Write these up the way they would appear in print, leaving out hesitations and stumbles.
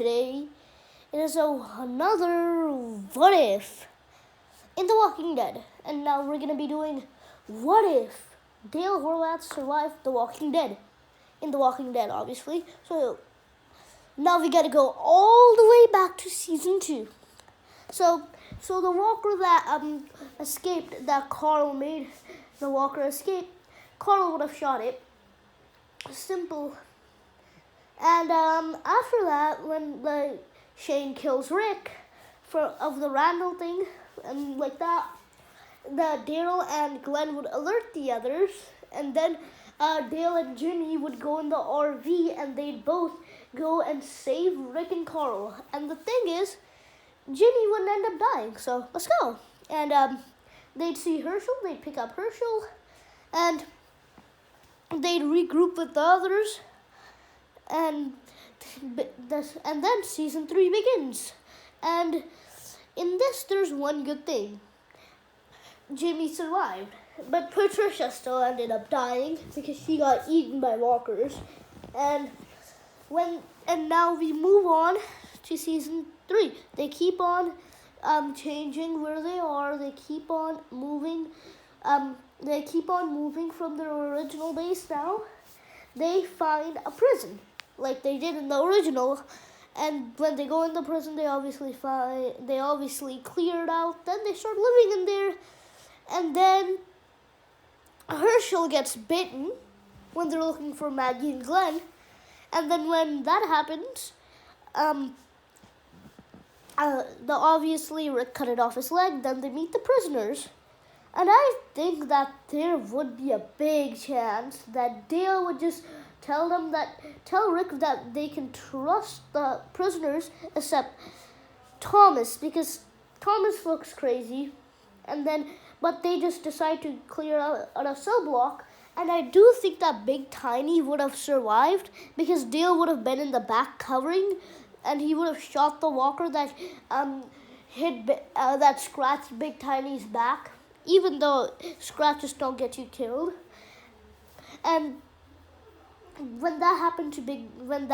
today is another What If in The Walking Dead. And now we're going to be doing What If Dale Horvath survived The Walking Dead. In The Walking Dead, obviously. So now we got to go all the way back to season 2. So the walker that escaped, that Carl made the walker escape, Carl would have shot it. Simple. And after that, when Shane kills Rick of the Randall thing and like that, Daryl and Glenn would alert the others, and then Dale and Jimmy would go in the RV and they'd both go and save Rick and Carl. And the thing is, Jimmy wouldn't end up dying, so let's go. And they'd see Herschel, they'd pick up Herschel, and they'd regroup with the others, and then season 3 begins. And in this, there's one good thing. Jimmy survived, but Patricia still ended up dying because she got eaten by walkers. And now we move on to season 3. They keep on changing where they are. They keep on moving. They keep on moving from their original base now. They find a prison, like they did in the original. And when they go in the prison, they obviously clear it out. Then they start living in there. And then Herschel gets bitten when they're looking for Maggie and Glenn. And then when that happens, obviously Rick cut it off his leg. Then they meet the prisoners. And I think that there would be a big chance that Dale would just tell Rick that they can trust the prisoners except Thomas, because Thomas looks crazy. But they just decide to clear out a cell block. And I do think that Big Tiny would have survived because Dale would have been in the back covering, and he would have shot the walker that that scratched Big Tiny's back. Even though scratches don't get you killed. And when that happened when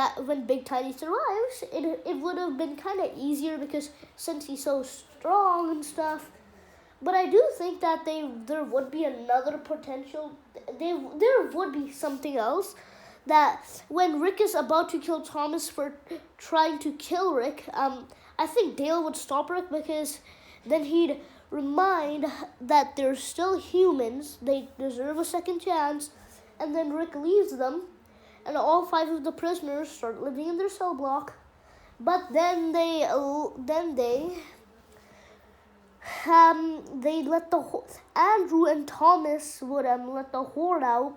Big Tiny survives, it would have been kind of easier because since he's so strong and stuff. But I do think that there would be another potential. There would be something else, that when Rick is about to kill Thomas for trying to kill Rick, I think Dale would stop Rick, because then he'd remind that they're still humans, they deserve a second chance, and then Rick leaves them, and all 5 of the prisoners start living in their cell block. But then they let Andrew and Thomas would let the horde out.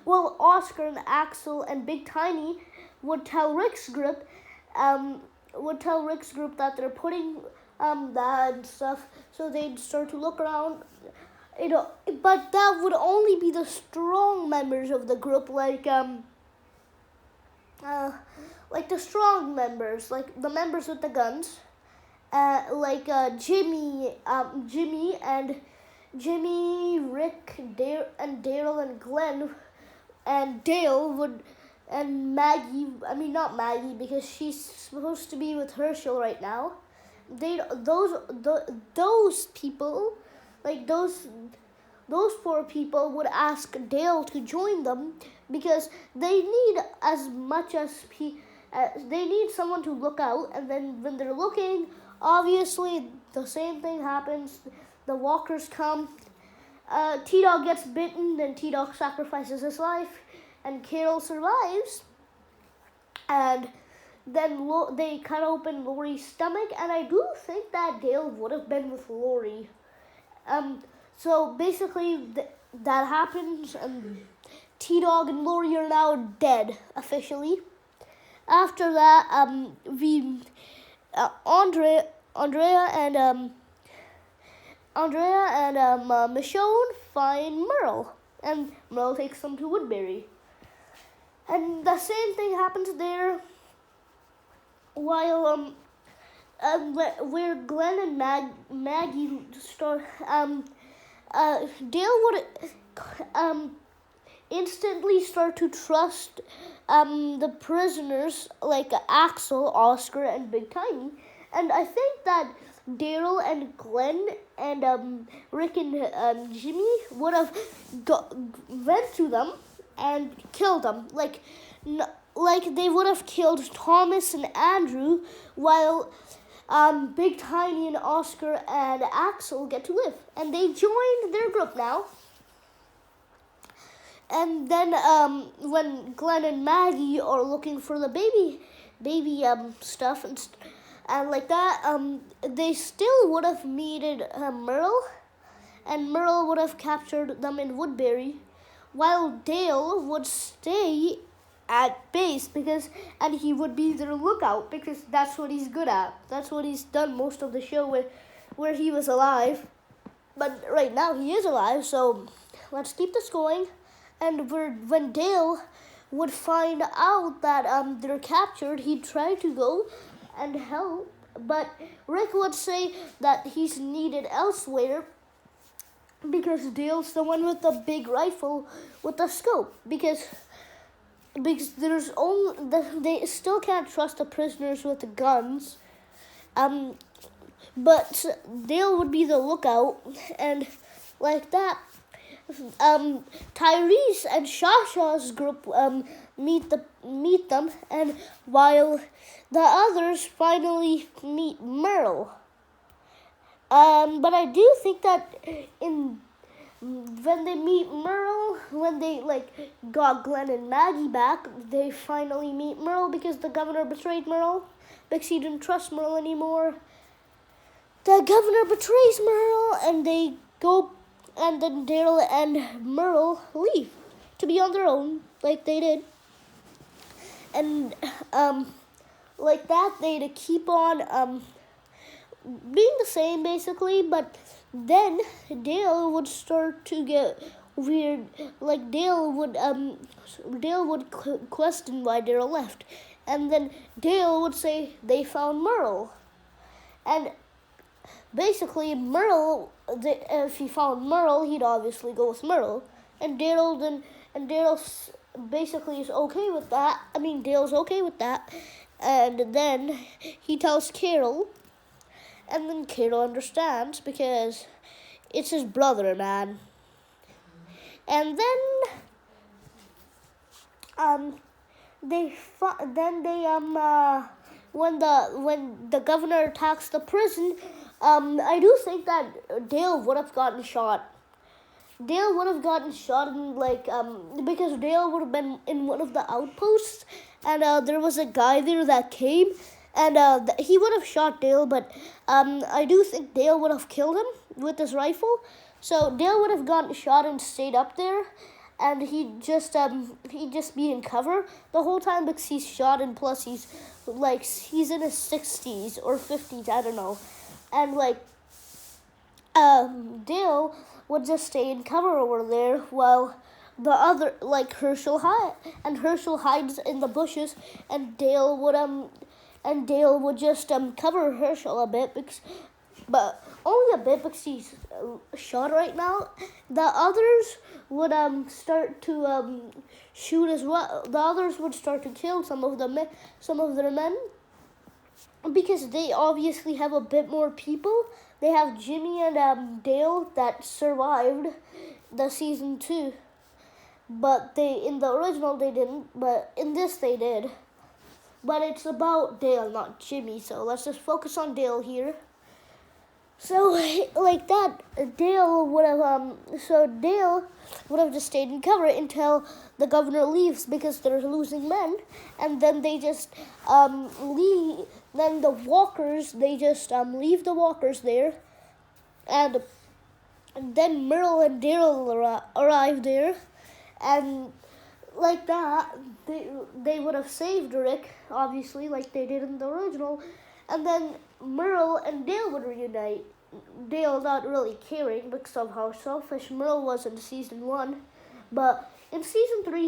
Well, Oscar and Axel and Big Tiny would tell Rick's group that they're putting that and stuff, so they'd start to look around, but that would only be the strong members of the group, like the strong members, like the members with the guns, Jimmy, Rick, Daryl and Glenn, and Dale would, and Maggie, not Maggie because she's supposed to be with Herschel right now. Those people, like those 4 people would ask Dale to join them, because they need they need someone to look out. And then when they're looking, obviously the same thing happens. The walkers come. T-Dog gets bitten, then T-Dog sacrifices his life, and Carol survives. And then they cut open Lori's stomach, and I do think that Dale would have been with Lori. So basically that happens, and T-Dog and Lori are now dead officially. After that, Andrea and Michonne find Merle, and Merle takes them to Woodbury. And the same thing happens there. While where Glenn and Maggie start, Dale would instantly start to trust the prisoners like Axel, Oscar, and Big Tiny. And I think that Daryl and Glenn and Rick and Jimmy would have went to them and killed them. Like they would have killed Thomas and Andrew, while Big Tiny and Oscar and Axel get to live. And they joined their group now. And then when Glenn and Maggie are looking for the baby stuff and like that, they still would have needed Merle, and Merle would have captured them in Woodbury, while Dale would stay at base and he would be their lookout because that's what he's good at. That's what he's done most of the show where he was alive. But right now he is alive, so let's keep this going. And when Dale would find out that they're captured, he'd try to go and help, but Rick would say that he's needed elsewhere because Dale's the one with the big rifle with the scope. Because there's they still can't trust the prisoners with the guns. But Dale would be the lookout, and like that. Tyrese and Shasha's group meet them, and while the others finally meet Merle. But I do think that when they meet Merle, when they got Glenn and Maggie back, they finally meet Merle because the governor betrayed Merle because he didn't trust Merle anymore. The governor betrays Merle, and they go. And then Daryl and Merle leave to be on their own, like they did. And like that, they'd keep on being the same, basically. But then Dale would start to get weird. Like Dale would question why Daryl left, and then Dale would say they found Merle, and basically, Merle, if he found Merle, he'd obviously go with Merle. And Daryl basically is okay with that. I mean, Dale's okay with that. And then he tells Carol. And then Carol understands because it's his brother, man. And then when the governor attacks the prison, I do think that Dale would have gotten shot. Dale would have gotten shot because Dale would have been in one of the outposts, and there was a guy there that came, and he would have shot Dale, but I do think Dale would have killed him with his rifle. So Dale would have gotten shot and stayed up there, and he'd just be in cover the whole time because he's shot, and plus he's in his 60s or 50s, I don't know. And Dale would just stay in cover over there while the other Herschel hides in the bushes, and Dale would just cover Herschel a bit but only a bit because he's shot right now. The others would start to shoot as well. The others would start to kill some of their men. Because they obviously have a bit more people. They have Jimmy and Dale that survived the season 2. But in the original they didn't, but in this they did. But it's about Dale, not Jimmy, so let's just focus on Dale here. So like that, Dale would have just stayed in cover until the governor leaves because they're losing men, and then they just leave. Then the walkers, they just leave the walkers there, and then Merle and Daryl arrive there, and like that, they would have saved Rick, obviously, like they did in the original, and then Merle and Dale would reunite. Dale not really caring because of how selfish Merle was in season 1, but in season 3,